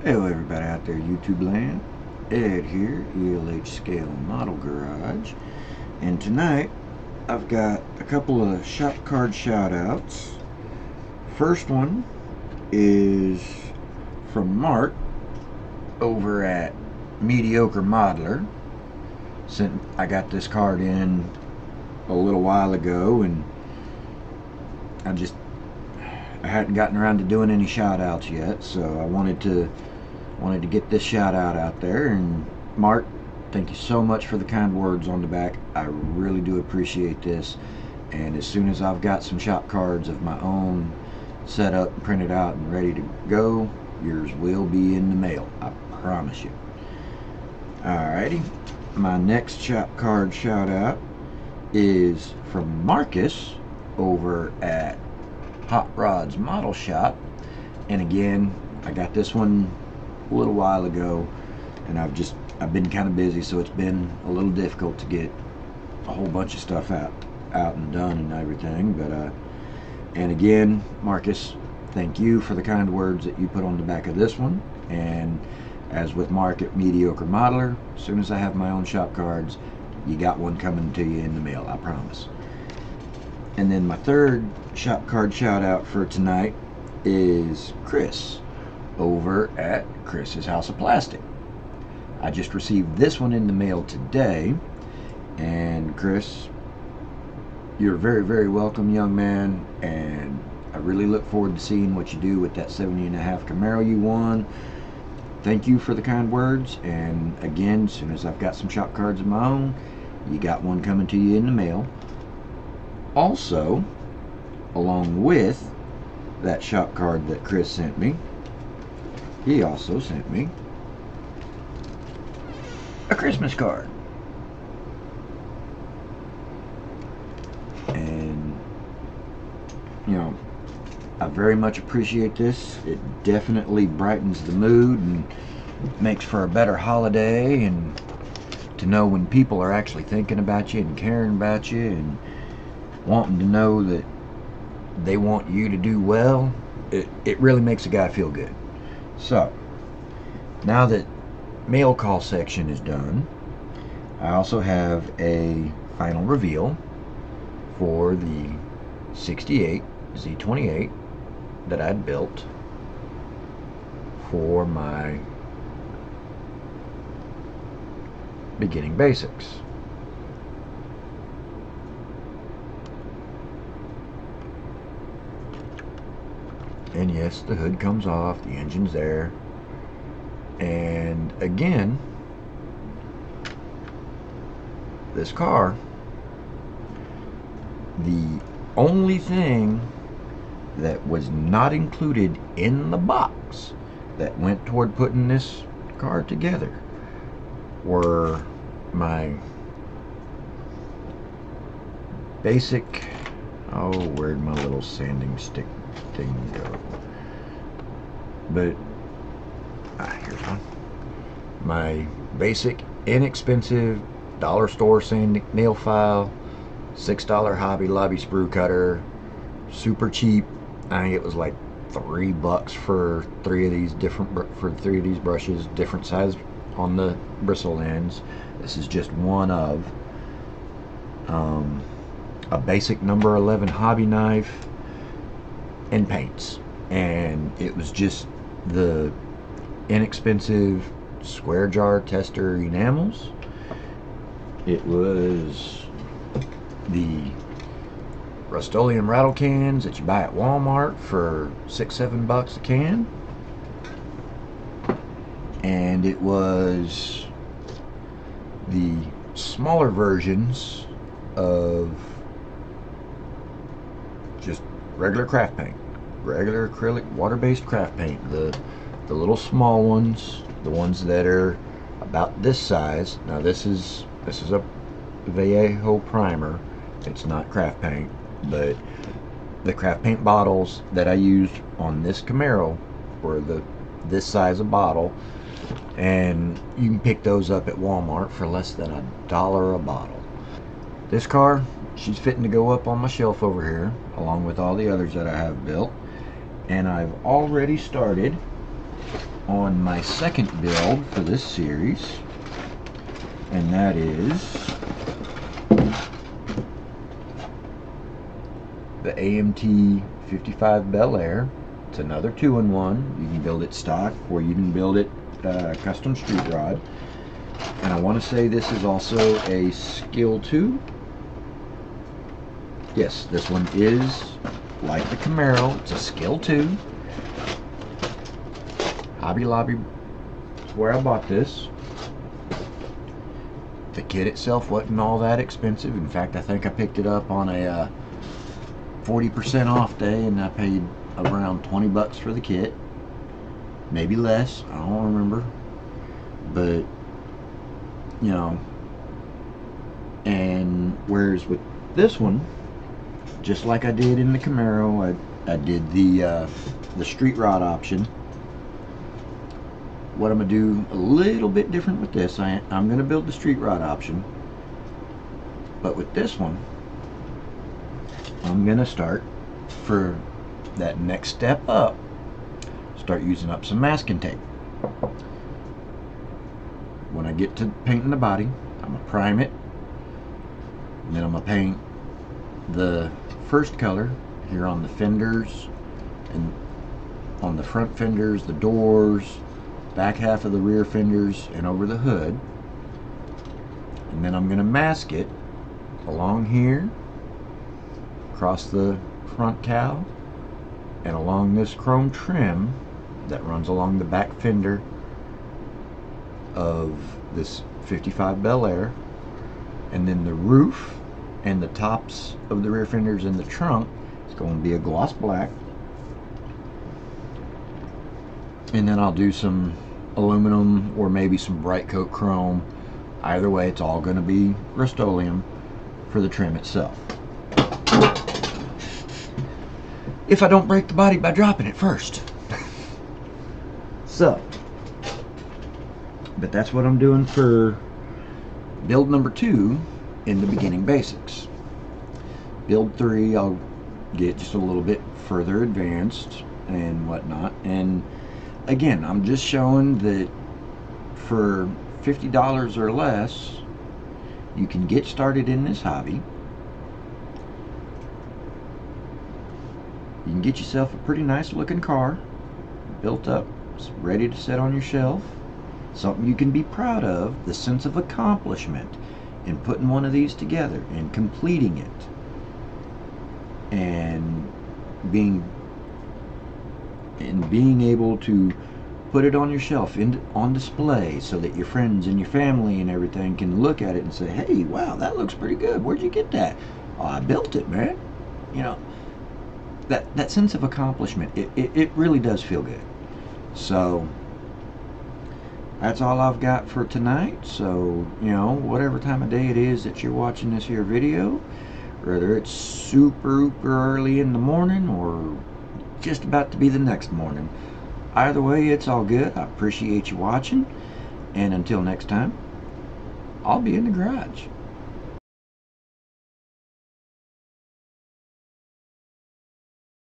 Hello everybody out there, YouTube land. Ed here, ELH Scale Model Garage. And tonight, I've got a couple of shop card shout outs. First one is from Mark over at Mediocre Modeler. I got this card in a little while ago, and I hadn't gotten around to doing any shout outs yet, so I wanted to get this shout out there. And Mark, thank you so much for the kind words on the back. I really do appreciate this, and as soon as I've got some shop cards of my own set up, printed out, and ready to go, yours will be in the mail, I promise you. Alrighty, my next shop card shout out is from Markus over at Hot Rods Model Shop. And again, I got this one a little while ago, and I've been kind of busy, so it's been a little difficult to get a whole bunch of stuff out and done and everything. But and again, Markus, thank you for the kind words that you put on the back of this one. And as with Mark at Mediocre Modeler, as soon as I have my own shop cards, you got one coming to you in the mail, I promise. And then my third shop card shout out for tonight is Chris over at Chris's House of Plastic. I just received this one in the mail today, and Chris, you're very, very welcome, young man, and I really look forward to seeing what you do with that 70.5 Camaro you won. Thank you for the kind words, and again, as soon as I've got some shop cards of my own, you got one coming to you in the mail. Also, along with that shop card that Chris sent me, he also sent me a Christmas card. And, you know, I very much appreciate this. It definitely brightens the mood and makes for a better holiday, and to know when people are actually thinking about you and caring about you and wanting to know that they want you to do well, it really makes a guy feel good. So, now that mail call section is done, I also have a final reveal for the 68 Z28 that I'd built for my beginning basics. And yes, the hood comes off, the engine's there. And again, this car, the only thing that was not included in the box that went toward putting this car together were my basic, oh, where'd my little sanding stick thing go? But here's one. My basic, inexpensive dollar store sanding nail file, $6 Hobby Lobby sprue cutter, super cheap. I think it was like $3 for three of these brushes, different size on the bristle ends. This is just one of a basic number 11 hobby knife and paints. And it was just the inexpensive square jar tester enamels. It was the Rust-Oleum rattle cans that you buy at Walmart for $6-7 a can. And it was the smaller versions of just regular craft paint, regular acrylic water-based craft paint, the little small ones, the ones that are about this size. Now this is a Vallejo primer. It's not craft paint, but the craft paint bottles that I used on this Camaro were this size of bottle, and you can pick those up at Walmart for less than $1 a bottle. This car, she's fitting to go up on my shelf over here along with all the others that I have built, and I've already started on my second build for this series, and that is the AMT 55 Bel Air. It's another 2-in-1. You can build it stock or you can build it custom street rod. And I want to say this is also a Skill 2. Yes, this one is like the Camaro. It's a Skill 2. Hobby Lobby is where I bought this. The kit itself wasn't all that expensive. In fact, I think I picked it up on a 40% off day, and I paid around 20 bucks for the kit. Maybe less, I don't remember. But, you know, and whereas with this one, just like I did in the Camaro, I did the street rod option. What I'm going to do a little bit different with this, I'm going to build the street rod option. But with this one, I'm going to start, for that next step up, start using up some masking tape. When I get to painting the body, I'm going to prime it. And then I'm going to paint the first color here on the fenders, and on the front fenders, the doors, back half of the rear fenders, and over the hood. And then I'm going to mask it along here, across the front cowl, and along this chrome trim that runs along the back fender of this 55 Bel Air. And then the roof and the tops of the rear fenders and the trunk is going to be a gloss black. And then I'll do some aluminum or maybe some bright coat chrome. Either way, it's all going to be Rust-Oleum for the trim itself. If I don't break the body by dropping it first. So, but that's what I'm doing for build number 2 in the beginning basics. Build 3, I'll get just a little bit further advanced and whatnot. And again, I'm just showing that for $50 or less, you can get started in this hobby. You can get yourself a pretty nice looking car built up, ready to sit on your shelf. Something you can be proud of, the sense of accomplishment in putting one of these together and completing it, and being able to put it on your shelf, on display, so that your friends and your family and everything can look at it and say, hey, wow, that looks pretty good. Where'd you get that? Oh, I built it, man. You know, that sense of accomplishment, it really does feel good. So that's all I've got for tonight. So, you know, whatever time of day it is that you're watching this here video, whether it's super early in the morning or just about to be the next morning, either way, it's all good. I appreciate you watching, and until next time, I'll be in the garage.